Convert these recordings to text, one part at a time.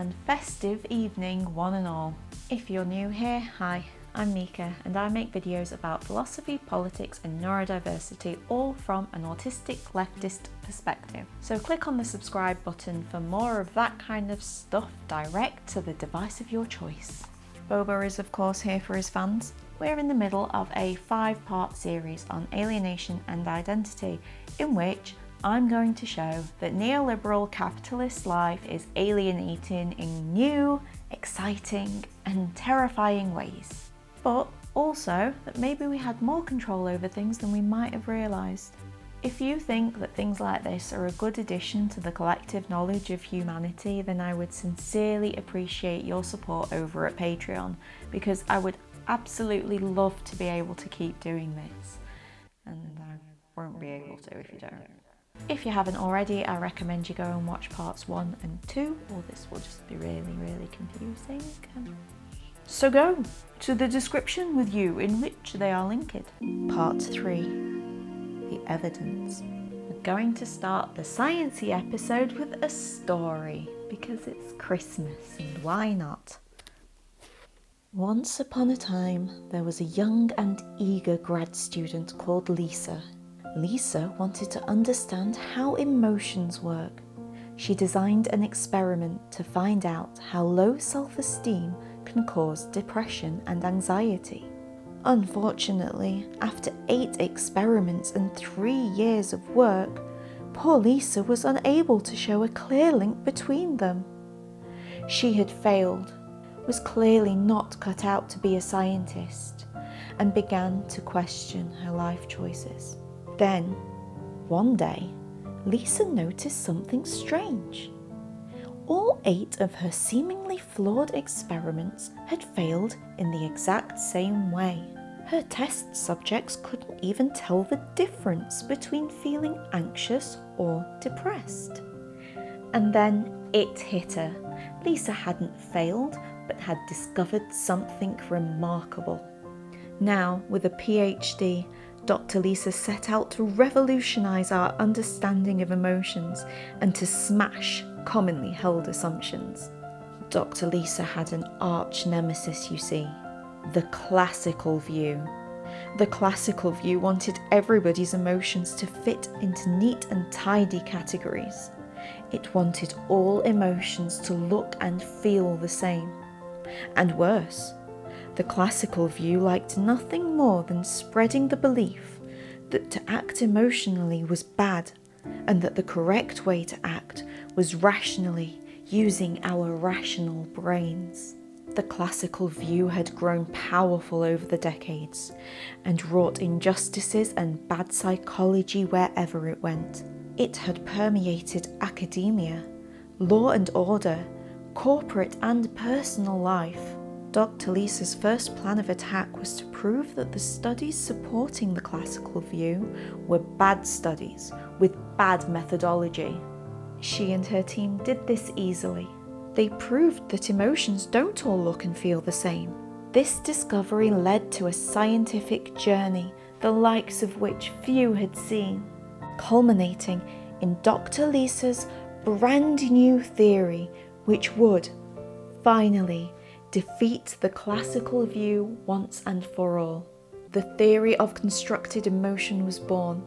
and festive evening one and all. If you're new here, hi, I'm Nika and I make videos about philosophy, politics and neurodiversity, all from an autistic leftist perspective. So click on the subscribe button for more of that kind of stuff direct to the device of your choice. Boba is of course here for his fans. We're in the middle of a 5-part series on alienation and identity, in which I'm going to show that neoliberal capitalist life is alienating in new, exciting and terrifying ways. But also that maybe we had more control over things than we might have realised. If you think that things like this are a good addition to the collective knowledge of humanity, then I would sincerely appreciate your support over at Patreon, because I would absolutely love to be able to keep doing this. And I won't be able to if you don't. If you haven't already, I recommend you go and watch parts 1 and 2, or this will just be really confusing. So go to the description with you in which they are linked. Part 3, the evidence. We're going to start the sciencey episode with a story, because it's Christmas and why not? Once upon a time, there was a young and eager grad student called Lisa. Lisa wanted to understand how emotions work. She designed an experiment to find out how low self-esteem can cause depression and anxiety. Unfortunately, after 8 experiments and 3 years of work, poor Lisa was unable to show a clear link between them. She had failed, was clearly not cut out to be a scientist, and began to question her life choices. Then, one day, Lisa noticed something strange. All 8 of her seemingly flawed experiments had failed in the exact same way. Her test subjects couldn't even tell the difference between feeling anxious or depressed. And then it hit her. Lisa hadn't failed, but had discovered something remarkable. Now, with a PhD, Dr. Lisa set out to revolutionise our understanding of emotions and to smash commonly held assumptions. Dr. Lisa had an arch nemesis, you see, the classical view. The classical view wanted everybody's emotions to fit into neat and tidy categories. It wanted all emotions to look and feel the same. And worse, the classical view liked nothing more than spreading the belief that to act emotionally was bad, and that the correct way to act was rationally, using our rational brains. The classical view had grown powerful over the decades and wrought injustices and bad psychology wherever it went. It had permeated academia, law and order, corporate and personal life. Dr. Lisa's first plan of attack was to prove that the studies supporting the classical view were bad studies with bad methodology. She and her team did this easily. They proved that emotions don't all look and feel the same. This discovery led to a scientific journey, the likes of which few had seen, culminating in Dr. Lisa's brand new theory, which would, finally, defeat the classical view once and for all. The theory of constructed emotion was born.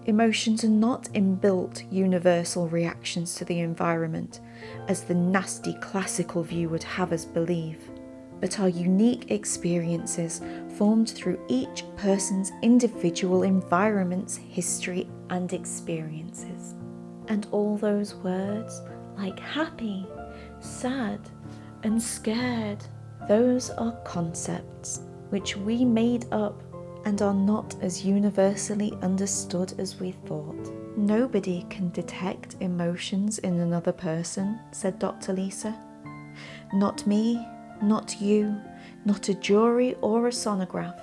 Emotions are not inbuilt universal reactions to the environment, as the nasty classical view would have us believe, but are unique experiences formed through each person's individual environment's history and experiences. And all those words like happy, sad, and scared, those are concepts which we made up and are not as universally understood as we thought. Nobody can detect emotions in another person, said Dr. Lisa. Not me, not you, not a jury or a sonograph,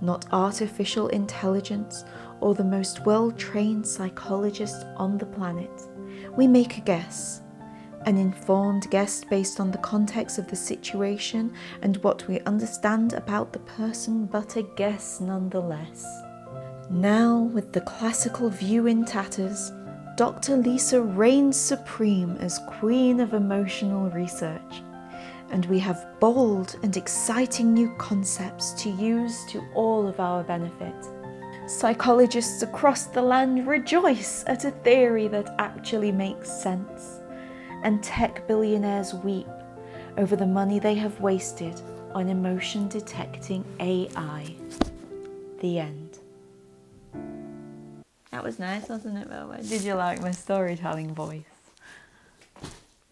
not artificial intelligence or the most well-trained psychologist on the planet. We make a guess. An informed guess based on the context of the situation and what we understand about the person, but a guess nonetheless. Now, with the classical view in tatters, Dr. Lisa reigns supreme as Queen of Emotional Research, and we have bold and exciting new concepts to use to all of our benefit. Psychologists across the land rejoice at a theory that actually makes sense, and tech billionaires weep over the money they have wasted on emotion detecting AI. The end. That was nice, wasn't it, Velma? Did you like my storytelling voice?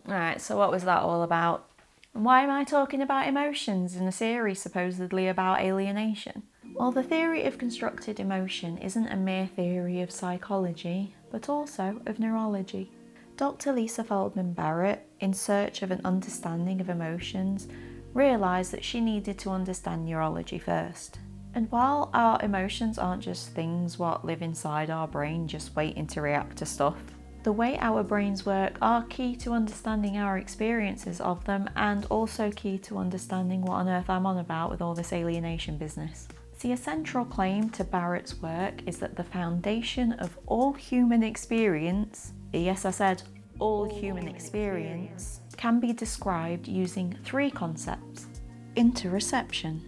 Alright, so what was that all about? And why am I talking about emotions in a series supposedly about alienation? Well, the theory of constructed emotion isn't a mere theory of psychology, but also of neurology. Dr. Lisa Feldman Barrett, in search of an understanding of emotions, realised that she needed to understand neurology first. And while our emotions aren't just things what live inside our brain just waiting to react to stuff, the way our brains work are key to understanding our experiences of them, and also key to understanding what on earth I'm on about with all this alienation business. See, a central claim to Barrett's work is that the foundation of all human experience, yes, I said all human experience, can be described using three concepts. Interoception.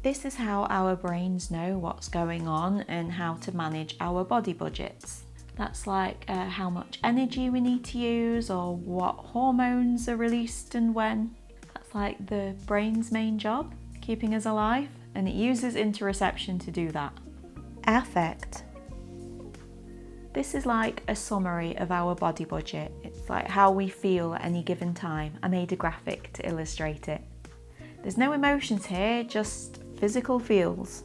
This is how our brains know what's going on and how to manage our body budgets. That's like how much energy we need to use, or what hormones are released and when. That's like the brain's main job, keeping us alive, and it uses interoception to do that. Affect. This is like a summary of our body budget. It's like how we feel at any given time. I made a graphic to illustrate it. There's no emotions here, just physical feels.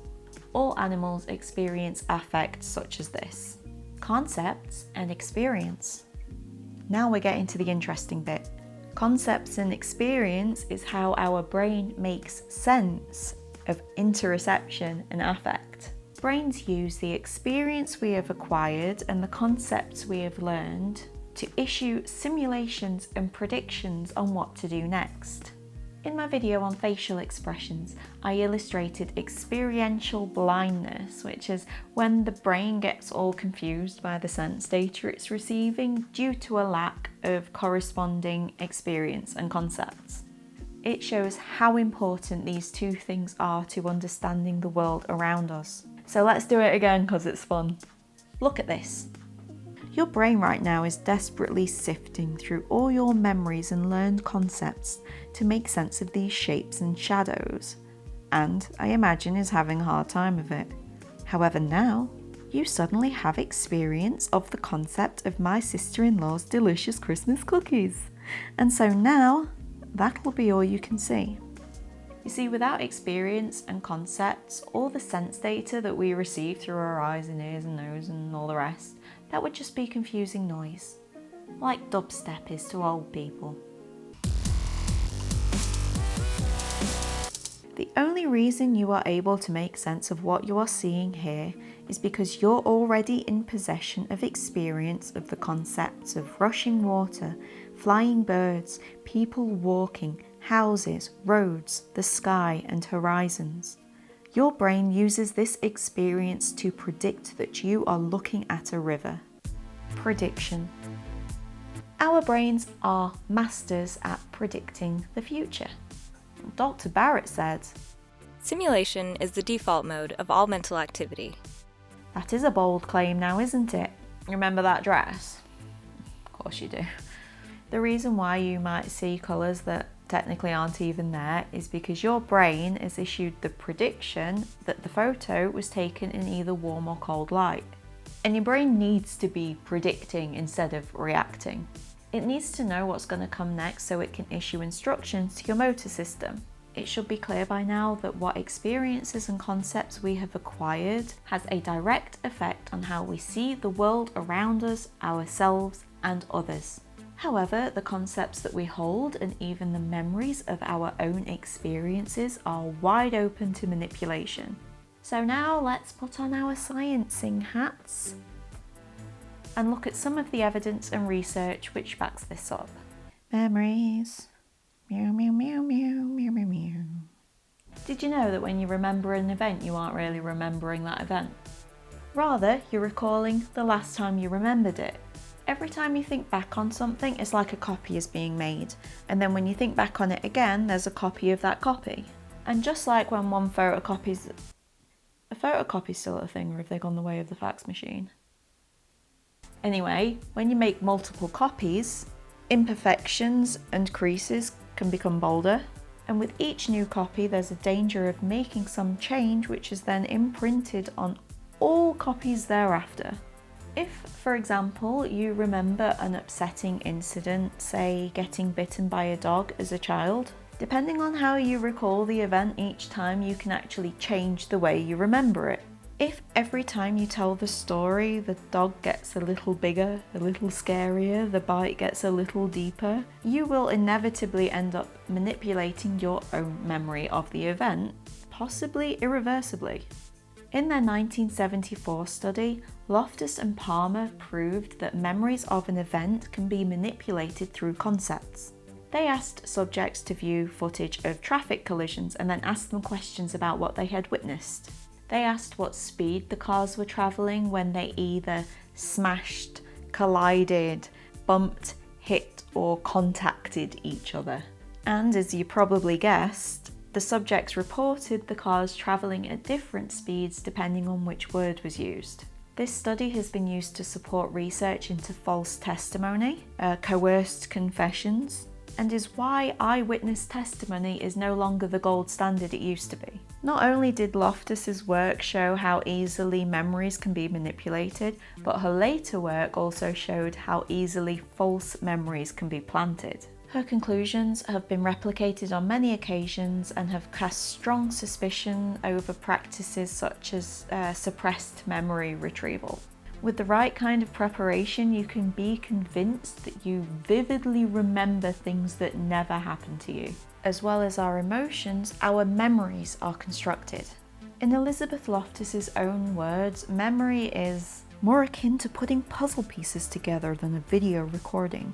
All animals experience affect such as this. Concepts and experience. Now we're getting to the interesting bit. Concepts and experience is how our brain makes sense of interoception and affect. Brains use the experience we have acquired and the concepts we have learned to issue simulations and predictions on what to do next. In my video on facial expressions, I illustrated experiential blindness, which is when the brain gets all confused by the sense data it's receiving due to a lack of corresponding experience and concepts. It shows how important these two things are to understanding the world around us. So let's do it again because it's fun. Look at this. Your brain right now is desperately sifting through all your memories and learned concepts to make sense of these shapes and shadows, and I imagine is having a hard time of it. However, now you suddenly have experience of the concept of my sister-in-law's delicious Christmas cookies, and so now that will be all you can see. You see, without experience and concepts, all the sense data that we receive through our eyes and ears and nose and all the rest, that would just be confusing noise, like dubstep is to old people. The only reason you are able to make sense of what you are seeing here is because you're already in possession of experience of the concepts of rushing water, flying birds, people walking, houses, roads, the sky, and horizons. Your brain uses this experience to predict that you are looking at a river. Prediction. Our brains are masters at predicting the future. Dr. Barrett said, "Simulation is the default mode of all mental activity." That is a bold claim now, isn't it? Remember that dress? Of course you do. The reason why you might see colours that technically aren't even there is because your brain has issued the prediction that the photo was taken in either warm or cold light. And your brain needs to be predicting instead of reacting. It needs to know what's going to come next so it can issue instructions to your motor system. It should be clear by now that what experiences and concepts we have acquired has a direct effect on how we see the world around us, ourselves, and others. However, the concepts that we hold and even the memories of our own experiences are wide open to manipulation. So now let's put on our sciencing hats and look at some of the evidence and research which backs this up. Memories. Meow, meow, meow, meow, meow, meow, meow. Did you know that when you remember an event, you aren't really remembering that event? Rather, you're recalling the last time you remembered it. Every time you think back on something, it's like a copy is being made, and then when you think back on it again, there's a copy of that copy. And just like when one photocopies... A photocopy's still a thing, or have they gone the way of the fax machine? Anyway, when you make multiple copies, imperfections and creases can become bolder, and with each new copy there's a danger of making some change which is then imprinted on all copies thereafter. If, for example, you remember an upsetting incident, say getting bitten by a dog as a child, depending on how you recall the event each time, you can actually change the way you remember it. If every time you tell the story, the dog gets a little bigger, a little scarier, the bite gets a little deeper, you will inevitably end up manipulating your own memory of the event, possibly irreversibly. In their 1974 study, Loftus and Palmer proved that memories of an event can be manipulated through concepts. They asked subjects to view footage of traffic collisions and then asked them questions about what they had witnessed. They asked what speed the cars were travelling when they either smashed, collided, bumped, hit, or contacted each other. And as you probably guessed, the subjects reported the cars travelling at different speeds depending on which word was used. This study has been used to support research into false testimony, coerced confessions, and is why eyewitness testimony is no longer the gold standard it used to be. Not only did Loftus's work show how easily memories can be manipulated, but her later work also showed how easily false memories can be planted. Her conclusions have been replicated on many occasions and have cast strong suspicion over practices such as suppressed memory retrieval. With the right kind of preparation, you can be convinced that you vividly remember things that never happened to you. As well as our emotions, our memories are constructed. In Elizabeth Loftus's own words, memory is more akin to putting puzzle pieces together than a video recording.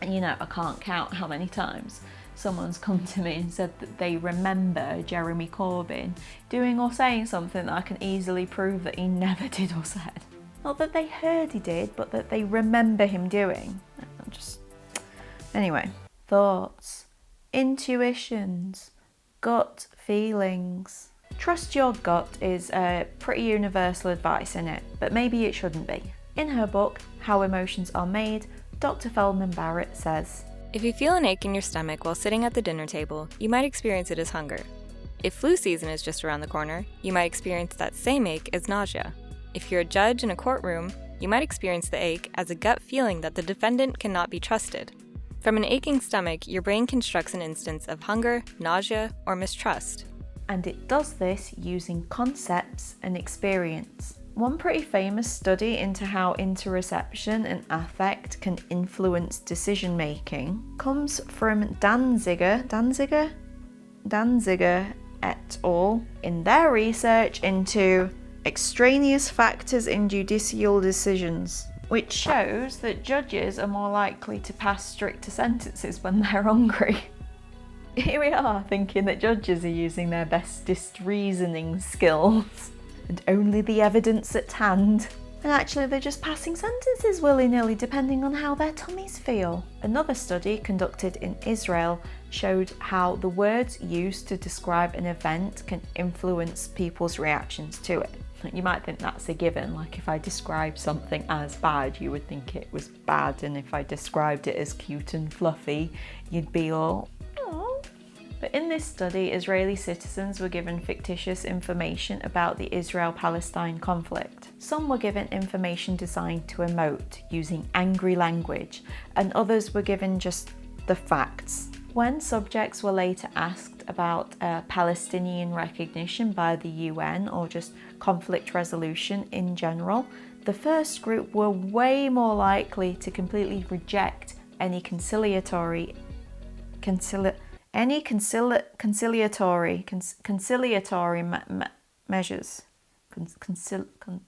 And you know, I can't count how many times someone's come to me and said that they remember Jeremy Corbyn doing or saying something that I can easily prove that he never did or said. Not that they heard he did, but that they remember him doing. Anyway, thoughts, intuitions, gut feelings. Trust your gut is pretty universal advice, innit? But maybe it shouldn't be. In her book, How Emotions Are Made, Dr. Feldman Barrett says, If you feel an ache in your stomach while sitting at the dinner table, you might experience it as hunger. If flu season is just around the corner, you might experience that same ache as nausea. If you're a judge in a courtroom, you might experience the ache as a gut feeling that the defendant cannot be trusted. From an aching stomach, your brain constructs an instance of hunger, nausea, or mistrust. And it does this using concepts and experience. One pretty famous study into how interoception and affect can influence decision making comes from Danziger et al. In their research into extraneous factors in judicial decisions, which shows that judges are more likely to pass stricter sentences when they're hungry. Here we are thinking that judges are using their bestest reasoning skills and only the evidence at hand. And actually they're just passing sentences willy-nilly depending on how their tummies feel. Another study conducted in Israel showed how the words used to describe an event can influence people's reactions to it. You might think that's a given, like if I described something as bad, you would think it was bad, and if I described it as cute and fluffy, you'd be all, oh. But in this study, Israeli citizens were given fictitious information about the Israel-Palestine conflict. Some were given information designed to emote, using angry language, and others were given just the facts. When subjects were later asked about Palestinian recognition by the UN or just conflict resolution in general, the first group were way more likely to completely reject any conciliatory measures. Conciliatory.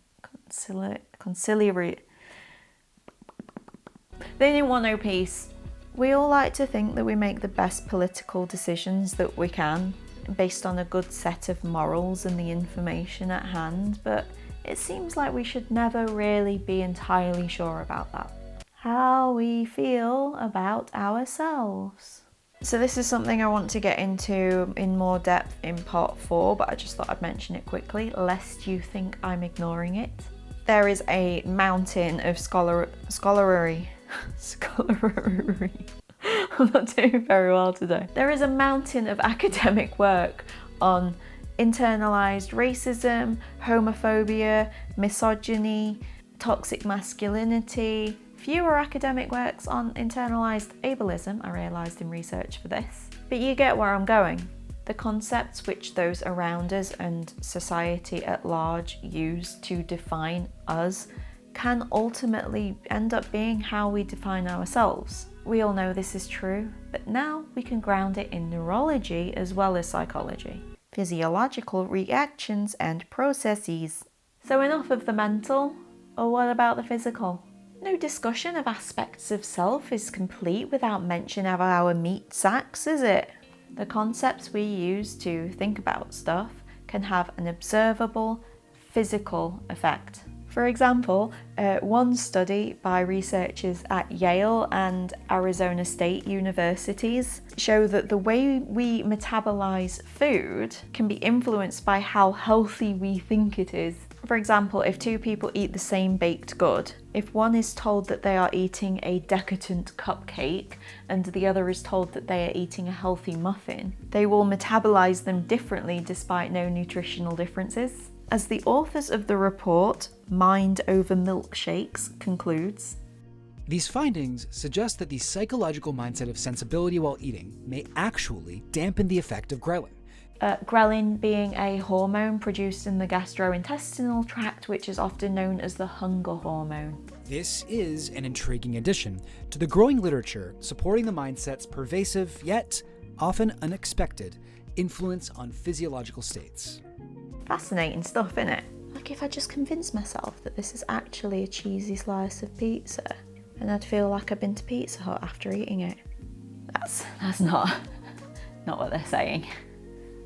They didn't want no peace. We all like to think that we make the best political decisions that we can, based on a good set of morals and the information at hand, but It seems like we should never really be entirely sure about that. How we feel about ourselves. So this is something I want to get into in more depth in part 4, but I just thought I'd mention it quickly, lest you think I'm ignoring it. There is a mountain of scholarly. I'm not doing very well today. There is a mountain of academic work on internalized racism, homophobia, misogyny, toxic masculinity. Fewer academic works on internalized ableism, I realised in research for this. But you get where I'm going. The concepts which those around us and society at large use to define us can ultimately end up being how we define ourselves. We all know this is true, but now we can ground it in neurology as well as psychology. Physiological reactions and processes. So enough of the mental, or what about the physical? No discussion of aspects of self is complete without mention of our meat sacks, is it? The concepts we use to think about stuff can have an observable, physical effect. For example, one study by researchers at Yale and Arizona State Universities show that the way we metabolize food can be influenced by how healthy we think it is. For example, if two people eat the same baked good, if one is told that they are eating a decadent cupcake and the other is told that they are eating a healthy muffin, they will metabolize them differently despite no nutritional differences. As the authors of the report, Mind Over Milkshakes, concludes, these findings suggest that the psychological mindset of sensibility while eating may actually dampen the effect of ghrelin. Ghrelin being a hormone produced in the gastrointestinal tract, which is often known as the hunger hormone. This is an intriguing addition to the growing literature supporting the mindset's pervasive, yet often unexpected, influence on physiological states. Fascinating stuff, innit? Like if I just convinced myself that this is actually a cheesy slice of pizza, and I'd feel like I've been to Pizza Hut after eating it. That's not what they're saying.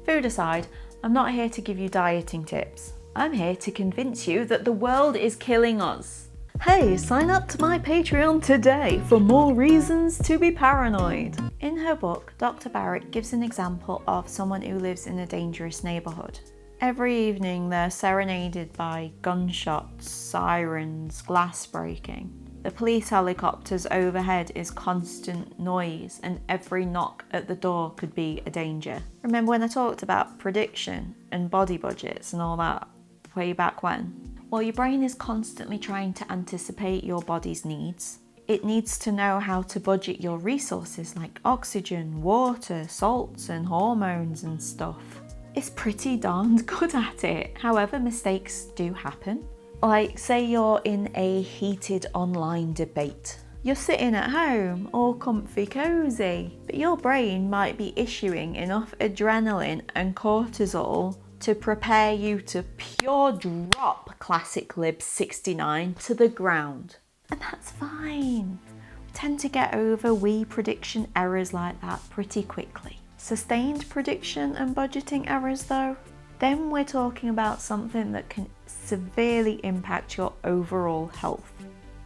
Food aside, I'm not here to give you dieting tips. I'm here to convince you that the world is killing us. Hey, sign up to my Patreon today for more reasons to be paranoid. In her book, Dr. Barrett gives an example of someone who lives in a dangerous neighbourhood. Every evening they're serenaded by gunshots, sirens, glass breaking. The police helicopters overhead is constant noise, and every knock at the door could be a danger. Remember when I talked about prediction and body budgets and all that way back when? Well, your brain is constantly trying to anticipate your body's needs. It needs to know how to budget your resources like oxygen, water, salts and hormones and stuff. It's pretty darned good at it. However, mistakes do happen. Like, say you're in a heated online debate. You're sitting at home, all comfy cozy, but your brain might be issuing enough adrenaline and cortisol to prepare you to pure drop Classic Lib 69 to the ground. And that's fine. We tend to get over wee prediction errors like that pretty quickly. Sustained prediction and budgeting errors though, then we're talking about something that can severely impact your overall health.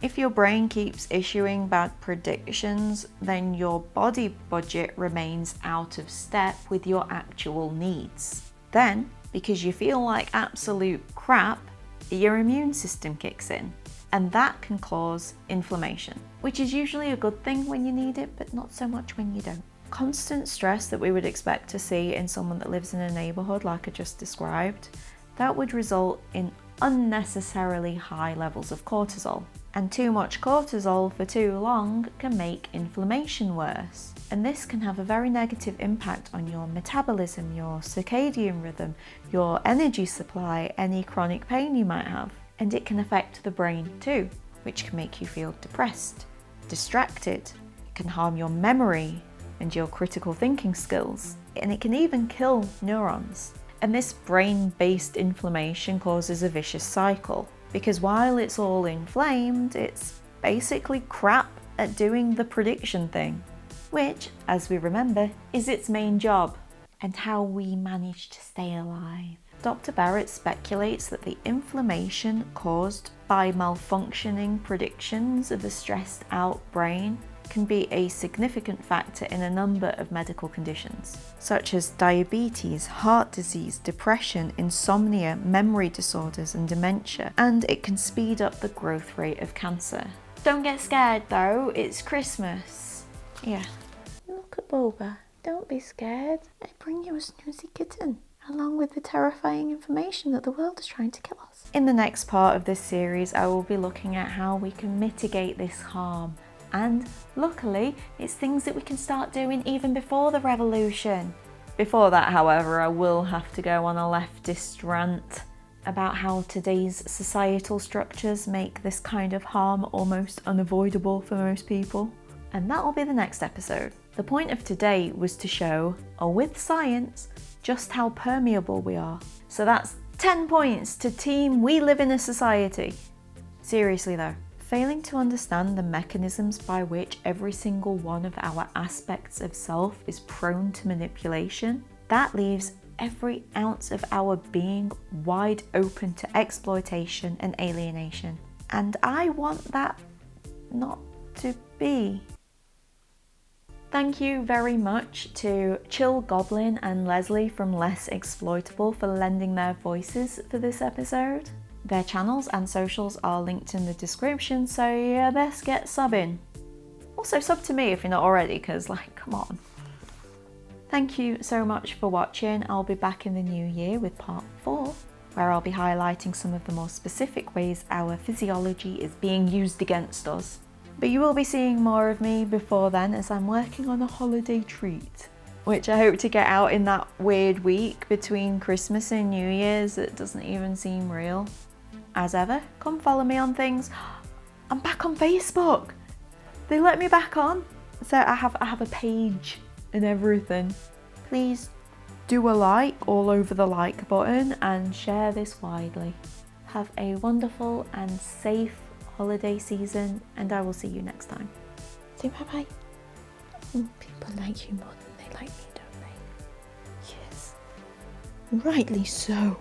If your brain keeps issuing bad predictions, then your body budget remains out of step with your actual needs. Then, because you feel like absolute crap, your immune system kicks in, and that can cause inflammation, which is usually a good thing when you need it, but not so much when you don't. Constant stress that we would expect to see in someone that lives in a neighbourhood like I just described, that would result in unnecessarily high levels of cortisol. And too much cortisol for too long can make inflammation worse. And this can have a very negative impact on your metabolism, your circadian rhythm, your energy supply, any chronic pain you might have. And it can affect the brain too, which can make you feel depressed, distracted. It can harm your memory and your critical thinking skills. And it can even kill neurons. And this brain-based inflammation causes a vicious cycle, because while it's all inflamed, it's basically crap at doing the prediction thing, which, as we remember, is its main job, and how we manage to stay alive. Dr. Barrett speculates that the inflammation caused by malfunctioning predictions of a stressed out brain can be a significant factor in a number of medical conditions, such as diabetes, heart disease, depression, insomnia, memory disorders, and dementia, and it can speed up the growth rate of cancer. Don't get scared though, it's Christmas. Yeah. Look at Boba, don't be scared. I bring you a snoozy kitten, along with the terrifying information that the world is trying to kill us. In the next part of this series, I will be looking at how we can mitigate this harm. And luckily, it's things that we can start doing even before the revolution. Before that, however, I will have to go on a leftist rant about how today's societal structures make this kind of harm almost unavoidable for most people. And that will be the next episode. The point of today was to show, with science, just how permeable we are. So that's 10 points to Team We Live in a Society. Seriously though. Failing to understand the mechanisms by which every single one of our aspects of self is prone to manipulation, that leaves every ounce of our being wide open to exploitation and alienation. And I want that not to be. Thank you very much to Chill Goblin and Leslie from Less Exploitable for lending their voices for this episode. Their channels and socials are linked in the description, so you best get subbing. Also sub to me if you're not already, because come on. Thank you so much for watching. I'll be back in the new year with part 4, where I'll be highlighting some of the more specific ways our physiology is being used against us. But you will be seeing more of me before then, as I'm working on a holiday treat, which I hope to get out in that weird week between Christmas and New Year's that doesn't even seem real. As ever, come follow me on things. I'm back on Facebook. They let me back on. So I have a page and everything. Please do a like all over the like button and share this widely. Have a wonderful and safe holiday season, and I will see you next time. Say bye-bye. People like you more than they like me, don't they? Yes. Rightly so.